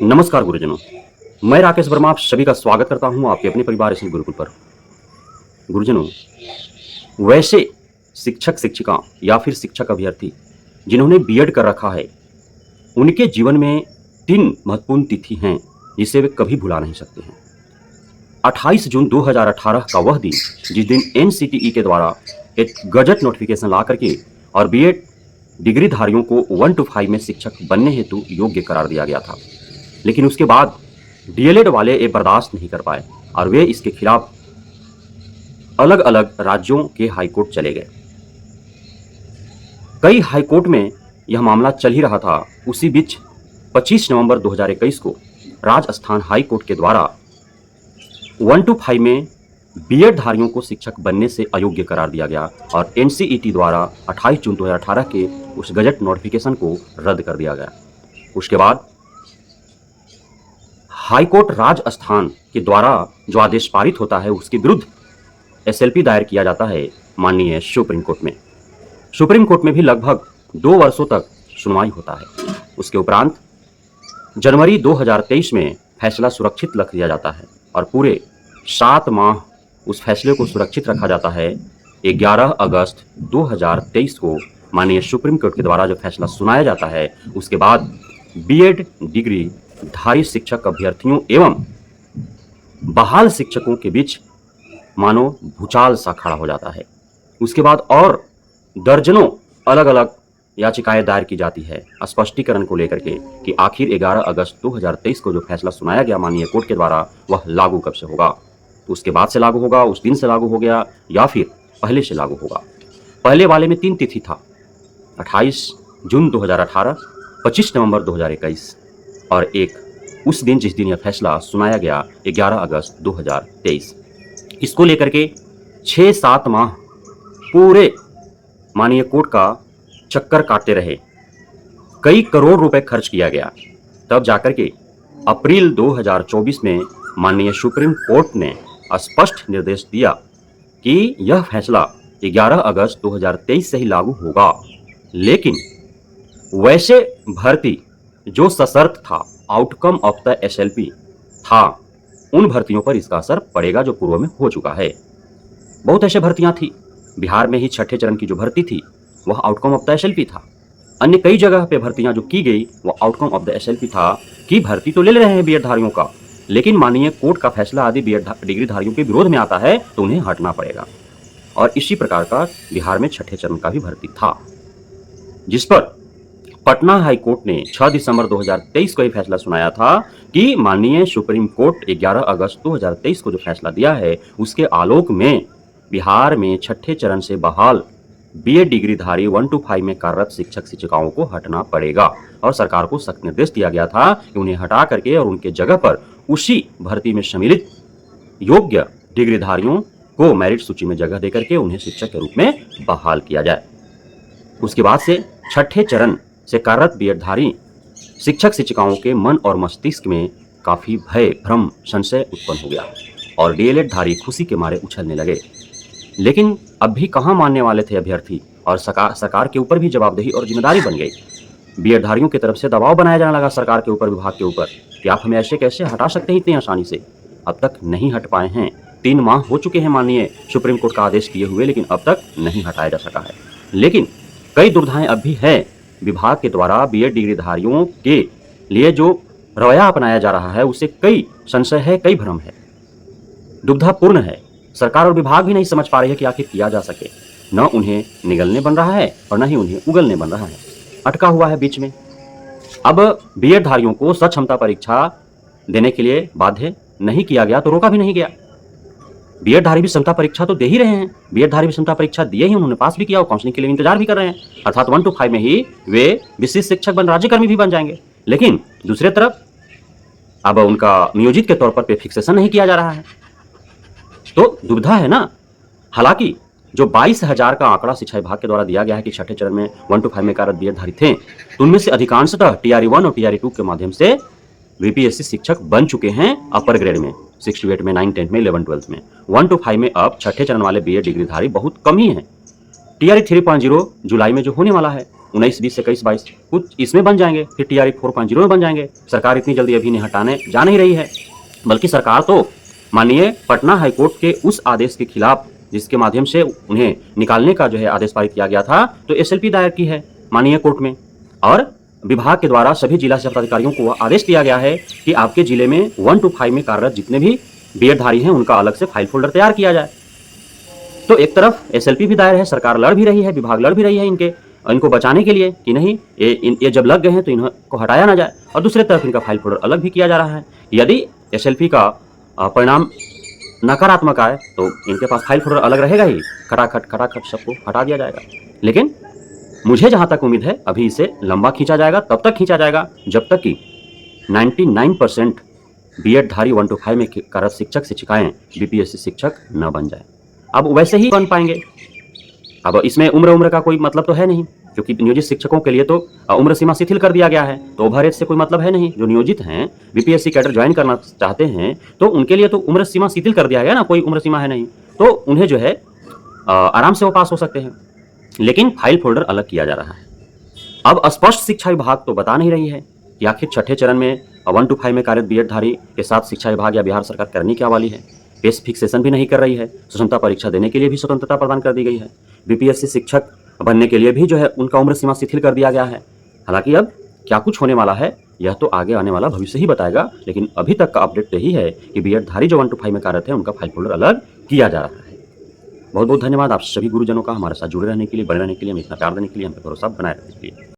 नमस्कार गुरुजनों, मैं राकेश वर्मा आप सभी का स्वागत करता हूं आपके अपने परिवार स्नेही गुरुकुल पर। गुरुजनों, वैसे शिक्षक शिक्षिका या फिर शिक्षक अभ्यर्थी जिन्होंने बीएड कर रखा है, उनके जीवन में 3 महत्वपूर्ण तिथि हैं जिसे वे कभी भुला नहीं सकते हैं। 28 जून 2018 का वह दिन जिस दिन एनसीटीई के द्वारा एक गजट नोटिफिकेशन ला करके और बीएड डिग्रीधारियों को 1 to 5 में शिक्षक बनने हेतु योग्य करार दिया गया था। लेकिन उसके बाद डीएलएड वाले ये बर्दाश्त नहीं कर पाए और वे इसके खिलाफ अलग अलग राज्यों के हाईकोर्ट चले गए। कई हाईकोर्ट में यह मामला चल ही रहा था। उसी बीच 25 नवंबर 2021 को राजस्थान हाईकोर्ट के द्वारा 1 to 5 में बीएड धारियों को शिक्षक बनने से अयोग्य करार दिया गया और एनसीईटी द्वारा 28 जून 2018 के उस गजट नोटिफिकेशन को रद्द कर दिया गया। उसके बाद हाईकोर्ट राजस्थान के द्वारा जो आदेश पारित होता है उसके विरुद्ध एसएलपी दायर किया जाता है माननीय सुप्रीम कोर्ट में। सुप्रीम कोर्ट में भी लगभग 2 वर्षों तक सुनवाई होता है। उसके उपरांत जनवरी 2023 में फैसला सुरक्षित रख दिया जाता है और पूरे 7 माह उस फैसले को सुरक्षित रखा जाता है। 11 अगस्त 2023 को माननीय सुप्रीम कोर्ट के द्वारा जो फैसला सुनाया जाता है, उसके बाद बीएड डिग्री धारी शिक्षक अभ्यर्थियों एवं बहाल शिक्षकों के बीच मानो भूचाल सा खड़ा हो जाता है। उसके बाद और दर्जनों अलग अलग याचिकाएं दायर की जाती है स्पष्टीकरण को लेकर के कि आखिर 11 अगस्त 2023 को जो फैसला सुनाया गया माननीय कोर्ट के द्वारा वह लागू कब से होगा, उसके बाद से लागू होगा, उस दिन से लागू हो गया या फिर पहले से लागू होगा। पहले वाले में 3 तिथि था, 28 जून 2018, 25 नवंबर 2021 और एक उस दिन जिस दिन यह फैसला सुनाया गया 11 अगस्त 2023। इसको लेकर के 6-7 माह पूरे माननीय कोर्ट का चक्कर काटते रहे। कई करोड़ रुपए खर्च किया गया। तब जाकर के अप्रैल 2024 में माननीय सुप्रीम कोर्ट ने स्पष्ट निर्देश दिया कि यह फैसला 11 अगस्त 2023 से ही लागू होगा। लेकिन वैसे भर्ती जो सशर्त था, आउटकम ऑफ द एसएलपी था, उन भर्तियों पर इसका असर पड़ेगा जो पूर्व में हो चुका है। बहुत ऐसे भर्तियां थी। बिहार में ही छठे चरण की जो भर्ती थी वह आउटकम ऑफ द एसएलपी था। अन्य कई जगह पे भर्तियां जो की गई वो आउटकम ऑफ द एसएलपी था कि भर्ती तो ले रहे हैं बीएड धारियों का, लेकिन माननीय कोर्ट का फैसला आदि बीएड डिग्री धारियों के विरोध में आता है तो उन्हें हटना पड़ेगा। और इसी प्रकार का बिहार में छठे चरण का भी भर्ती था, जिस पर पटना हाई कोर्ट ने 6 दिसंबर 2023 को यह फैसला सुनाया था कि माननीय सुप्रीम कोर्ट 11 अगस्त 2023 को जो फैसला दिया है उसके आलोक में बिहार में छठे चरण से बहाल बीएड डिग्रीधारी 1 to 5 में कार्यरत शिक्षक शिक्षिकाओं को हटना पड़ेगा और सरकार को सख्त निर्देश दिया गया था कि उन्हें हटा करके और उनके जगह पर उसी भर्ती में सम्मिलित योग्य डिग्रीधारियों को मेरिट सूची में जगह देकर के उन्हें शिक्षक के रूप में बहाल किया जाए। उसके बाद से छठे चरण से कार्यरत बीएडधारी शिक्षक शिक्षिकाओं के मन और मस्तिष्क में काफी भय, भ्रम, संशय उत्पन्न हो गया और डीएलएड धारी खुशी के मारे उछलने लगे। लेकिन अब भी कहां मानने वाले थे अभ्यर्थी और सरकार के ऊपर भी जवाबदेही और जिम्मेदारी बन गई। बीएडधारियों की तरफ से दबाव बनाया जाने लगा सरकार के ऊपर, विभाग के ऊपर कि आप हमें ऐसे कैसे हटा सकते हैं इतनी आसानी से। अब तक नहीं हट पाए हैं। 3 माह हो चुके हैं माननीय सुप्रीम कोर्ट का आदेश दिए हुए, लेकिन अब तक नहीं हटाया जा सका है। लेकिन कई दुविधाएं अब भी है। विभाग के द्वारा बीएड डिग्रीधारियों के लिए जो रवैया अपनाया जा रहा है उससे कई संशय है, कई भ्रम है, दुविधापूर्ण है। सरकार और विभाग भी नहीं समझ पा रही है कि आखिर किया जा सके। न उन्हें निगलने बन रहा है और न ही उन्हें उगलने बन रहा है, अटका हुआ है बीच में। अब बीएड धारियों को सक्षमता परीक्षा देने के लिए बाध्य नहीं किया गया तो रोका भी नहीं गया। बीएड धारी भी क्षमता परीक्षा तो दे ही रहे हैं। बीएड धारी भी क्षमता परीक्षा दिए ही, उन्होंने पास भी किया और काउंसलिंग के लिए इंतजार भी कर रहे हैं। अर्थात 1 to 5 में ही वे विशिष्ट शिक्षक बन राज्यकर्मी भी बन जाएंगे। लेकिन दूसरे तरफ अब उनका नियोजित के तौर पर फिक्सेशन नहीं किया जा रहा है, तो दुविधा है ना। हालांकि जो 22,000 का आंकड़ा शिक्षा विभाग के द्वारा दिया गया है कि छठे चरण में 1 to 5 में कार्यरत बीएड धारी थे, तो उनमें से अधिकांशतः टीआरई 1 और टीआरई 2 के माध्यम से वीपीएससी शिक्षक बन चुके हैं अपर ग्रेड में, 6 to 8 में, 9, 10 में, 11, 12 में। 1 to 5 में अब छठे चरण वाले बीएड डिग्रीधारी बहुत कम ही हैं। टीआरई 3.0 जुलाई में जो होने वाला है 19, 20, 21, 22 कुछ इसमें बन जाएंगे, फिर TRE 4.0 में बन जाएंगे। सरकार इतनी जल्दी अभी नहीं हटाने जा नहीं रही है, बल्कि सरकार तो माननीय पटना हाईकोर्ट के उस आदेश के खिलाफ जिसके माध्यम से उन्हें निकालने का जो है आदेश पारित किया गया था, तो SLP दायर की है माननीय कोर्ट में। और विभाग के द्वारा सभी जिला शिक्षा पदाधिकारियों को आदेश दिया गया है कि आपके जिले में 1 to 5 में कार्यरत जितने भी बीएड धारी हैं उनका अलग से फाइल फोल्डर तैयार किया जाए। तो एक तरफ SLP भी दायर है, सरकार लड़ भी रही है, विभाग लड़ भी रही है इनको बचाने के लिए कि नहीं ये जब लग गए हैं तो इनको हटाया ना जाए, और दूसरी तरफ इनका फाइल फोल्डर अलग भी किया जा रहा है। यदि SLP का परिणाम नकारात्मक आए तो इनके पास फाइल फोल्डर अलग रहेगा ही, खटाखट सबको हटा दिया जाएगा। लेकिन मुझे जहां तक उम्मीद है अभी इसे लंबा खींचा जाएगा, तब तक खींचा जाएगा जब तक कि 99% बीएड धारी 1 to 5 में कार्यरत शिक्षक शिक्षिकाएं BPSC शिक्षक न बन जाए। अब वैसे ही बन पाएंगे, अब इसमें उम्र का कोई मतलब तो है नहीं, क्योंकि नियोजित शिक्षकों के लिए तो उम्र सीमा शिथिल कर दिया गया है, तो ओवरएज से कोई मतलब है नहीं। जो नियोजित हैं BPSC कैडर ज्वाइन करना चाहते हैं तो उनके लिए तो उम्र सीमा शिथिल कर दिया गया ना, कोई उम्र सीमा है नहीं, तो उन्हें जो है आराम से वो पास हो सकते हैं। लेकिन फाइल फोल्डर अलग किया जा रहा है। अब स्पष्ट शिक्षा विभाग तो बता नहीं रही है कि आखिर छठे चरण में 1 to 5 में कार्यरत बीएड धारी के साथ शिक्षा विभाग या बिहार सरकार करने क्या वाली है। पेश फिक्सेशन भी नहीं कर रही है, स्वतंत्रता परीक्षा देने के लिए भी स्वतंत्रता प्रदान कर दी गई है। BPSC शिक्षक बनने के लिए भी जो है उनका उम्र सीमा शिथिल कर दिया गया है। हालांकि अब क्या कुछ होने वाला है यह तो आगे आने वाला भविष्य ही बताएगा, लेकिन अभी तक का अपडेट यही है कि बीएड धारी जो 1 to 5 में कार्यरत है उनका फाइल फोल्डर अलग किया जा रहा है। बहुत बहुत धन्यवाद आप सभी गुरुजनों का हमारे साथ जुड़े रहने के लिए, बने रहने के लिए, हमें इतना प्यार देने के लिए, हम पे भरोसा बनाए रखने के लिए।